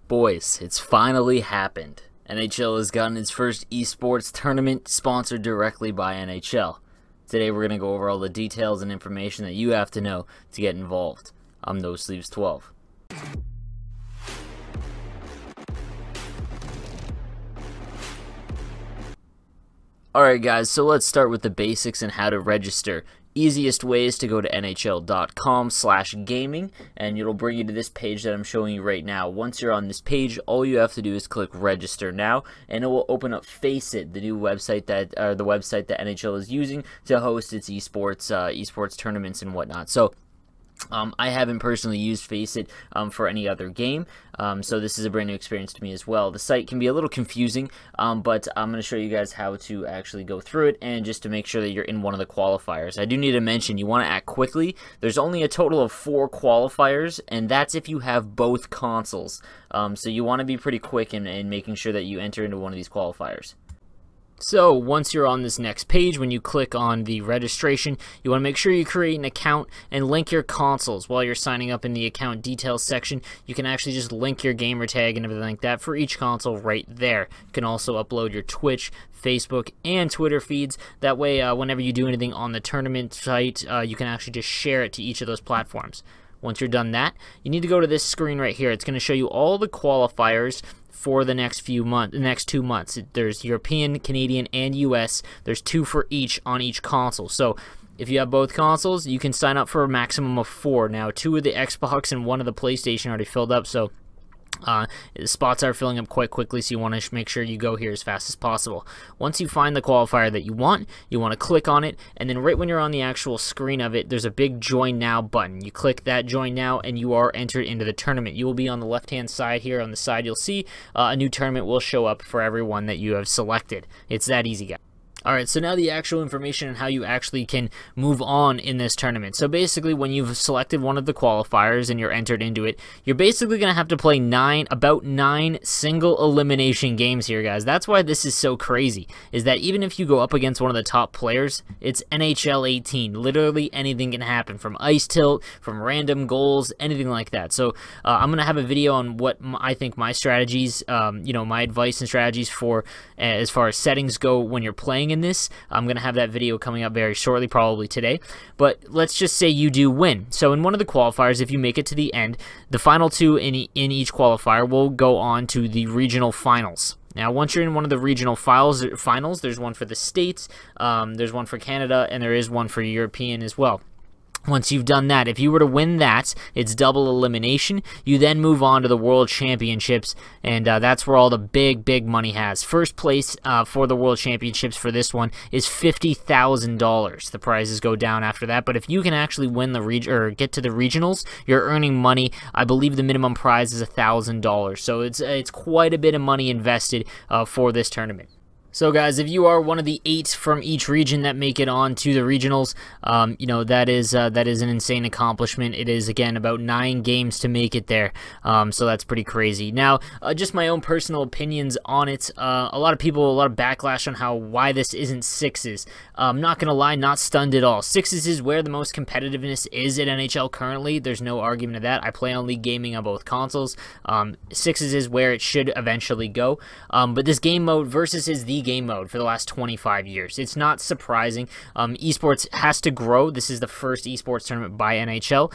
Boys, it's finally happened. NHL has gotten its first esports tournament sponsored directly by NHL. Today we're going to go over all the details and information that you have to know to get involved. I'm No Sleeves 12. Alright guys, so let's start with the basics and how to register. Easiest way is to go to nhl.com/gaming and it'll bring you to this page that I'm showing you right now. Once you're on this page, all you have to do is click register now and it will open up Faceit, the new website that NHL is using to host its esports tournaments and whatnot. So I haven't personally used Faceit for any other game, so this is a brand new experience to me as well. The site can be a little confusing, but I'm going to show you guys how to actually go through it, and just to make sure that you're in one of the qualifiers. I do need to mention, you want to act quickly. There's only a total of 4 qualifiers, and that's if you have both consoles. So you want to be pretty quick in making sure that you enter into one of these qualifiers. So once you're on this next page, when you click on the registration, you want to make sure you create an account and link your consoles. While you're signing up in the account details section, you can actually just link your gamer tag and everything like that for each console right there. You can also upload your Twitch, Facebook, and Twitter feeds. That way, whenever you do anything on the tournament site, you can actually just share it to each of those platforms. Once you're done that, you need to go to this screen right here. It's going to show you all the qualifiers for the next 2 months. There's European, Canadian, and US. There's 2 for each on each console. So if you have both consoles, you can sign up for a maximum of 4. Now, 2 of the Xbox and 1 of the PlayStation already filled up, so the spots are filling up quite quickly, so you want to make sure you go here as fast as possible. Once you find the qualifier that you want to click on it, and then right when you're on the actual screen of it, there's a big Join Now button. You click that Join Now, and you are entered into the tournament. You will be on the left-hand side here. On the side, you'll see a new tournament will show up for everyone that you have selected. It's that easy, guys. Alright, so now the actual information on how you actually can move on in this tournament. So basically, when you've selected one of the qualifiers and you're entered into it, you're basically going to have to play about 9 single elimination games here, guys. That's why this is so crazy, is that even if you go up against one of the top players, it's NHL 18. Literally anything can happen, from ice tilt, from random goals, anything like that. So I'm going to have a video on what I think my strategies, my advice and strategies for as far as settings go when you're playing in this. I'm going to have that video coming up very shortly, probably today. But let's just say you do win. So in one of the qualifiers, if you make it to the end, the final 2 in each qualifier will go on to the regional finals. Now, once you're in one of the regional finals, there's one for the States, there's one for Canada, and there is one for European as well. Once you've done that, if you were to win that, it's double elimination. You then move on to the World Championships, and that's where all the big money has. First place for the World Championships for this one is $50,000. The prizes go down after that, but if you can actually win the get to the regionals, you're earning money. I believe the minimum prize is $1,000, so it's quite a bit of money invested for this tournament. So guys, if you are one of the 8 from each region that make it on to the regionals, that is an insane accomplishment. It is, again, about 9 games to make it there, so that's pretty crazy. Now, just my own personal opinions on it. A lot of backlash on why this isn't 6s. I'm not gonna lie, not stunned at all. 6s is where the most competitiveness is at NHL currently. There's no argument of that. I play on League Gaming on both consoles. 6s is where it should eventually go. But this game mode versus is the game mode for the last 25 years. It's not surprising. Esports has to grow. This is the first esports tournament by NHL.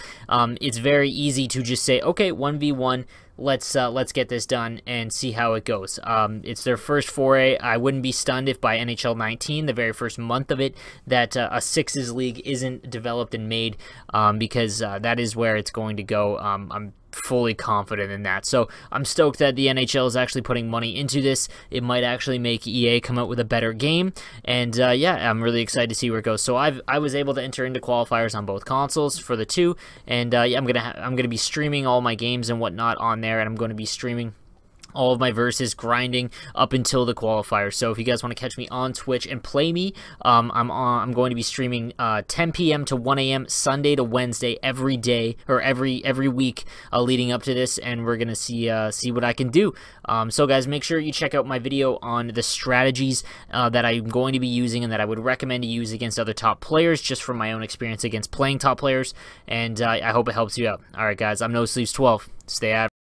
It's very easy to just say, okay, 1v1. Let's get this done and see how it goes. It's their first foray. I wouldn't be stunned if by NHL 19, the very first month of it, that a 6s league isn't developed and made, because that is where it's going to go. I'm fully confident in that. So I'm stoked that the NHL is actually putting money into this. It might actually make EA come out with a better game, and yeah, I'm really excited to see where it goes. So I was able to enter into qualifiers on both consoles for the 2, and yeah, I'm gonna be streaming all my games and whatnot on there, and I'm going to be streaming all of my versus grinding up until the qualifier. So if you guys want to catch me on Twitch and play me, I'm going to be streaming 10 p.m. to 1 a.m. Sunday to Wednesday every day, or every week leading up to this, and we're gonna see what I can do. So guys, make sure you check out my video on the strategies that I'm going to be using and that I would recommend to use against other top players, just from my own experience against playing top players, and I hope it helps you out. All right, guys, I'm No Sleeves 12. Stay out.